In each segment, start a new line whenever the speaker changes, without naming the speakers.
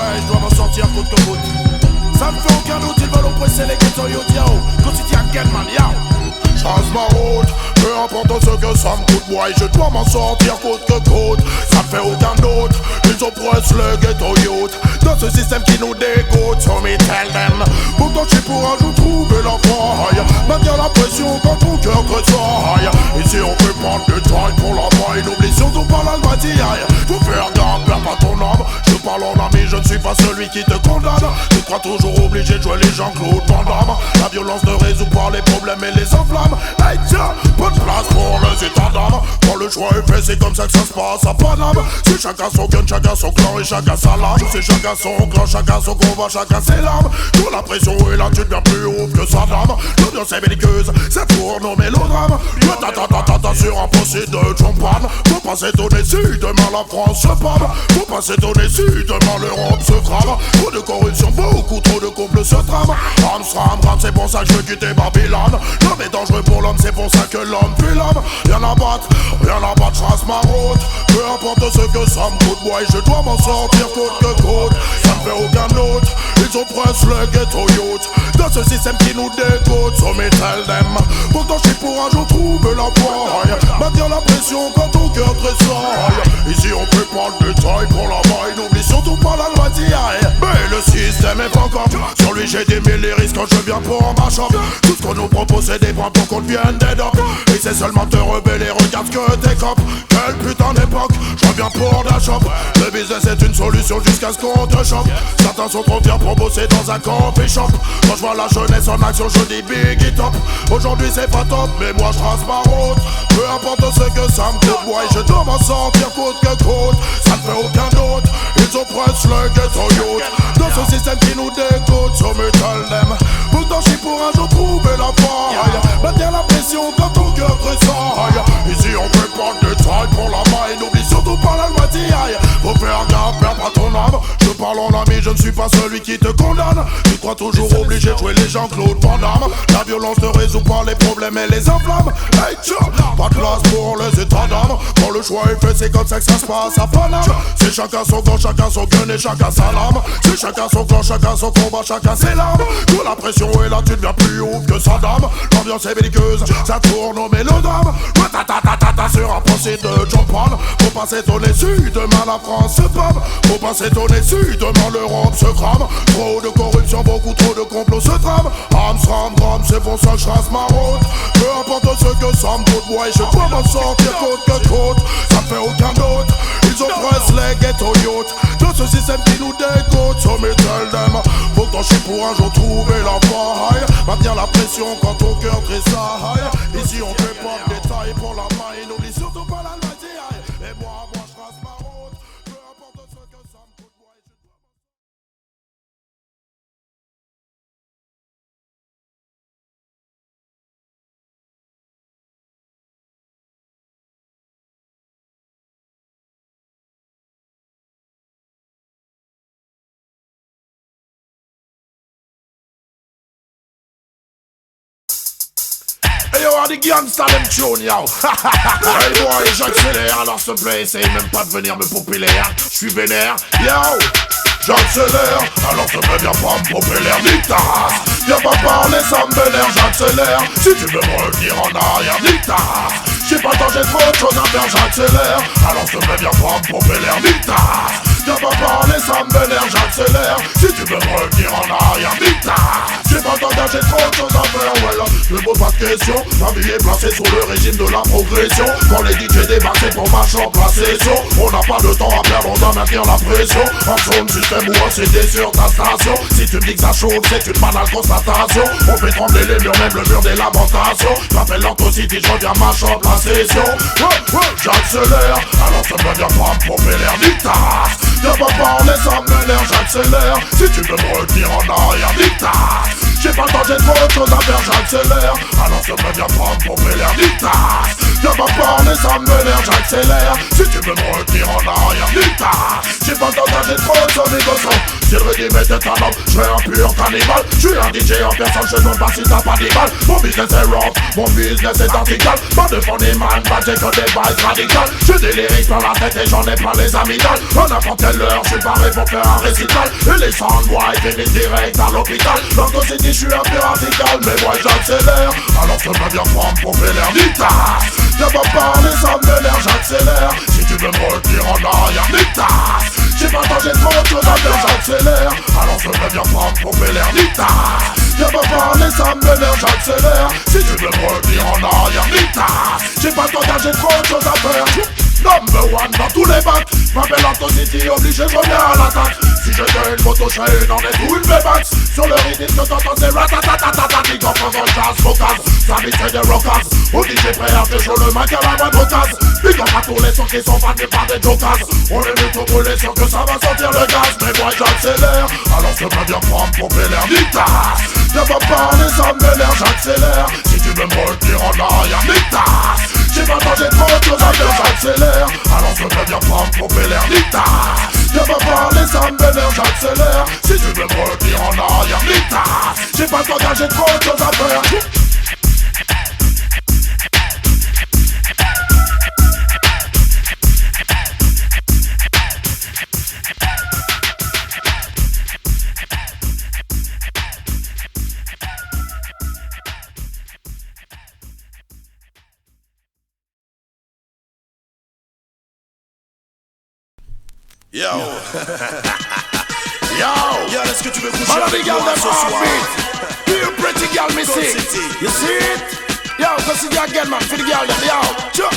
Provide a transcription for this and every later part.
ouais, je dois m'en sortir coûte que coûte. Ça me fait aucun doute, ils veulent oppresser les ghettos yo diao. Quotidien Genman yao. Change ma route, peu importe ce que ça me coûte, moi je dois m'en sortir coûte que coûte. Ça me fait aucun doute, ils oppressent le ghetto youth. Dans ce système qui nous dégoûte, so me tell them. Pourtant je suis pour un jour trouver la faille. Maintenir la pression quand ton cœur tressaille. Ici on peut prendre du temps pour la maille. N'oublie surtout pas l'albatiaille. Faut faire gaffe, perds pas ton âme. Je parle en ami, je ne suis pas celui qui te condamne. Tu crois toujours obligé de jouer les Jean-Claude Van Damme. La violence ne résout pas les problèmes et les enflammes. Hey tiens, pas de place pour les états d'âme. Quand le choix est fait, c'est comme ça que ça se passe à Paname. C'est chacun son gun, chacun son clan et chacun sa lame. C'est chacun son clan, chacun son combat, chacun ses larmes. Quand la pression est là, tu deviens plus haut que sa dame. L'audience est belliqueuse, c'est pour nos mélodrames. Le ta sur un procès de champagne. Faut pas s'étonner si demain la France se pâme. Faut pas s'étonner si demain l'Europe se crame. Trop de corruption, beaucoup trop de complots se trament. Ram, c'est pour ça que je veux quitter Babylone. L'homme est dangereux pour l'homme, c'est pour ça que l'homme fuit l'homme. Rien à battre, je trace ma route. Peu importe ce que ça me coûte, moi je dois m'en sortir coûte que coûte. Ça me fait aucun doute, ils oppressent le ghetto youth. Dans ce système qui nous dégoûte, so me tell them. Pourtant je suis pour un jour trouver la faille. Maintenir la pression quand ton cœur tressaille. Ici on peut prendre du détail pour la maille. N'oublie surtout pas la loi d'hier. Mais le système est pas comme. Sur lui j'ai des mille risques quand je viens pour ma chambre. Tout ce qu'on nous propose c'est des points pour qu'on devienne des docs. Et c'est seulement te rebeller, regarde que t'es cop. Quelle putain d'époque, je reviens pour la shop. Le business est une solution jusqu'à ce qu'on te chope. Certains sont trop fiers pour bosser dans un coffee shop. Quand je vois la jeunesse en action je dis big top. Aujourd'hui c'est pas top mais moi je trace ma route. Peu importe ce que ça me coûte, moi je dois m'en sortir coûte que coûte. Ça ne fait aucun doute, ils oppressent le ghetto youth. Dans ce système qui nous dégoûte, so me tell them. Pourtant je suis pour un jour trouver la faille. Maintenir la pression quand ton cœur tressaille. Ici on peut prendre du travail pour la maille. N'oublie surtout pas la loi d'hier. Faut faire gaffe, perds pas ton âme. Je parle en ami, je ne suis pas celui qui te condamne. Tu crois toujours obligé de jouer les Jean-Claude Van Damme. La violence ne résout pas les problèmes et les enflammes. Hey tiens, pas de place pour les états d'âme. Quand le choix est fait, c'est comme ça que ça se passe à Paname. C'est chacun son camp, chacun son gun et chacun sa lame. C'est chacun son clan, chacun son combat, chacun ses larmes. Quand la pression est là, tu deviens plus haut que sa dame. L'ambiance est belliqueuse, ça tourne au mélodrame. Ta sur un procès de champagne. Faut pas s'étonner si demain la France se pâme. Faut pas s'étonner si demain l'Europe se crame. Trop de corruption, beaucoup trop de complots se trament. Ram, c'est pour ça que je trace ma route. Peu importe ce que ça me coûte, moi je dois m'en sortir coûte que coûte. Ça me fait aucun doute, ils oppressent les ghetto youth. Dans ce système qui nous dégoûte, so me tell them. Pourtant je suis pour un jour trouver la faille. Maintenir la pression quand ton cœur tressaille. Ici on fait pas de détails pour la maille. N'oublie surtout pas la loi d'hier. Et moi je trace ma route. Peu importe ce que ça me coûte, moi je dois... Hey yo, on the gangsta them tune yo. Hey boy, j'accélère, alors s'il te plaît, essaye même pas de venir me populer, hein. J'suis vénère, yo. J'accélère, alors te viens pas me popper l'air, nique ta race. Viens pas parler, ça me vénère, j'accélère. Si tu veux me revenir en arrière, nique ta race. J'ai pas le temps, j'ai trop de choses à faire, j'accélère. Alors te viens pas me popper l'air, nique ta race. Viens pas parler, ça me vénère, j'accélère. Si tu veux me revenir en arrière, nique ta race. J'ai pas le temps, j'ai trop de choses à faire, voilà. Je me pose pas de questions, ma vie est placée sous le régime de la progression. Quand les DJ débarquent, c'est pour ma chambre, la session. On n'a pas de temps à perdre, on doit maintenir la pression. En zone système ou en CD sur ta station. Si tu me dis que ça chauffe, c'est une banale constatation. On fait trembler les murs, même le mur des lamentations. J'appelle l'Antocity, je reviens ma chambre, la session. J'accélère, alors ça me vient pas me pomper l'air, nique ta race. Viens pas parler, ça m'énerve, j'accélère. Si tu veux me retenir en arrière, nique ta race. J'ai pas le temps, j'ai trop de choses à faire, j'accélère. Alors ça me vient pas me pomper l'air, nique ta race. Viens pas parler, ça m'énerve, j'accélère. Si tu veux me retenir en arrière, putain, j'ai pas le temps d'aller trop sur mes gossons. Si le régime était un homme, je serais un pur cannibale. Je suis un DJ en personne, je ne demande pas si t'as pas d'ébal. Mon business est rough, mon business est vertical. Pas de fond des man, pas j'ai que des bases radicales. J'ai des lyrics dans la tête et j'en ai pas les amygdales. À n'importe quelle heure, je suis paré pour faire un récital. Et les soundboys finissent direct à l'hôpital. Dans ton city, je suis un peu radical, mais moi j'accélère. Alors je me viens prendre pour faire l'air d'Itas. Viens pas parler, ça m'énerve, j'accélère. Si tu veux me retenir en arrière, d'Itas. J'ai pas le temps, j'ai trop de choses à faire, j'accélère. Alors je me viens prendre pour faire l'air d'Itas. Viens pas parler, ça m'énerve, j'accélère. Si tu veux me retenir en arrière, d'Itas. J'ai pas le temps, j'ai trop de choses à faire. Number one dans tous les bacs. M'appelle City, obligé, je reviens à l'attaque. Si j'étais une moto, je serais une en est ou une V-Max. Sur le rythme que t'entends, c'est ratatatatata. Big up en jazz, focus. Ça vite c'est des rockers. Au DJ prêt à te chaud le mic à la moindre case. Big up à tous les sons qui sont fatés par des jokers. On est venu tout brûler, sûr que ça va sortir le gaz. Mais moi j'accélère, alors je me viens prendre pour faire l'air d'Itas. Viens pas parler, ça m'énerve, j'accélère. Si tu veux me retenir en arrière, d'Itas. J'ai pas le temps, j'ai trop de choses à faire, j'accélère. Alors je me viens prendre pour faire l'air d'Itas. Viens pas parler, ça m'énerve, j'accélère. Si tu veux me retenir en arrière, d'Itas. J'ai pas le temps, j'ai trop de choses à faire.
Yo. Yo, est-ce que tu veux coucher avec moi ce soir?
You pretty girl, me see. You see it? Yo, consider again, man, for the girl, yo.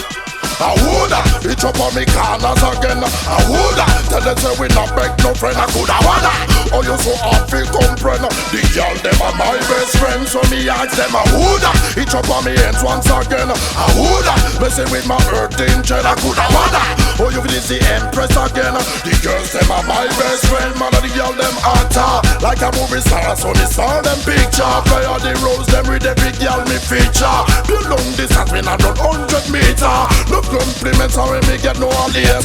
I woulda, it up on me corners again. I woulda, tell them say we not beg no friend. I coulda wanna, oh you so hard feel comprehend. The girl them are my best friend, so me ask them I woulda, it up on me hands once again. I woulda, messing with my earthing jet. I coulda wanna, oh you feel the empress again. The girls them are my best friend, man and the girl them hotter like a movie star. So me saw them picture, play all the roles them with every girl me feature. The long distance we not run 100 meter. No compliments are when me get no later.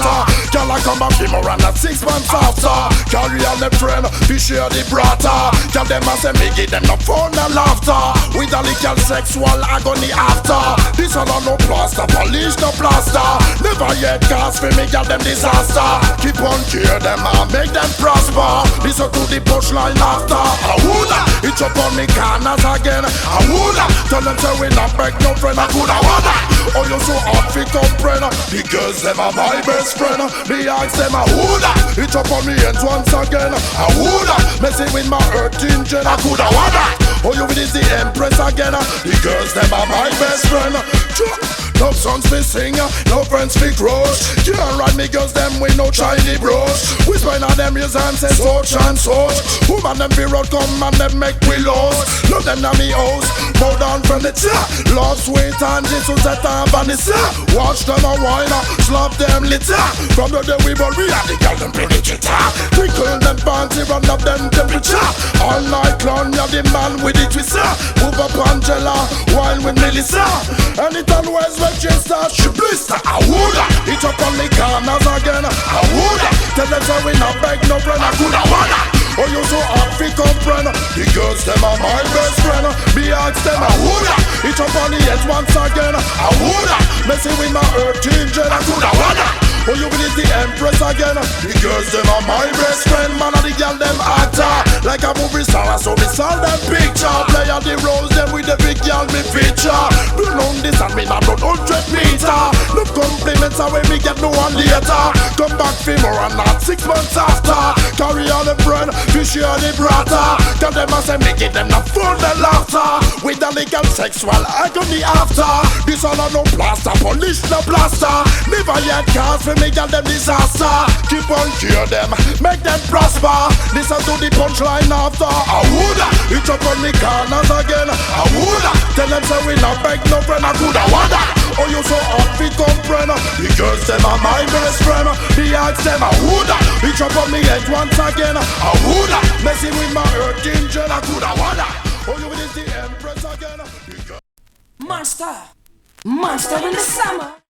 Girl I come back him around at 6 months after. Carry all them friend, we share the brata. Girl them a say me give them no fun and laughter. With a little sexual agony after. This all no plaster, polish no plaster. Never yet cast for me girl them disaster. Keep on care them and make them prosper. Listen to the punchline after. I woulda, it up on me corners again. I woulda, tell them say we not beg no friend. I coulda wanna, oh you so hard fi comprehend. The girls them are my best friend. Me ask them I woulda, it up on me hands once again. I woulda, messing with my earth engine. I coulda wanna, oh you is the empress again. The girls them are my best friend. No songs we sing, no friends we crush. Can't ride me girls them with no shiny brush. We spend on them years and say such and such. Woman them be road come and them make we lost. Love them na me house, bow down from the top. Love sweet and Jesus at a vanessa. Watch them a wine, slap them litter. From the day we born we have the girl them play the guitar. Twinkle them panty, run up them temperature. All night long you're the man with the twister. Move up Angela, while with Melissa. Anytime where's Manchester, she blister. I woulda, it up on me corners again. I woulda, tell them say we not beg no friend. I coulda wanna, oh you so hard fi comprehend. The girls them are my best friend. Me ask them I woulda, it up on the head once again. I woulda, messing with my earth engine. I coulda wanna, oh you is the empress again. The girls them are my best friend. Man and the girl them actor like a movie star. So me saw them picture. Play on the roles them with the big girl me feature. Do long this and me not run 100 meter. No compliments are when me get no one later. Come back for more and not 6 months after. Carry on the friend, fish on the brata. Tell them I say me give them the fun and laughter. With the legal sexual agony after. This all no plaster, polish no plaster. Never yet cast for me girl them disaster. Keep on cure them, make them prosper. Listen to the punchline after. I woulda, it up on me corners again. I woulda, tell them say we not beg no friend. I coulda wanna, oh you so hard fi comprehend. The girls them are my best friend. Me ask them I woulda, it up on me head once again. I woulda, messing with my earth engine. I coulda wanna, oh you is the empress again.
Monster, monster in the summer.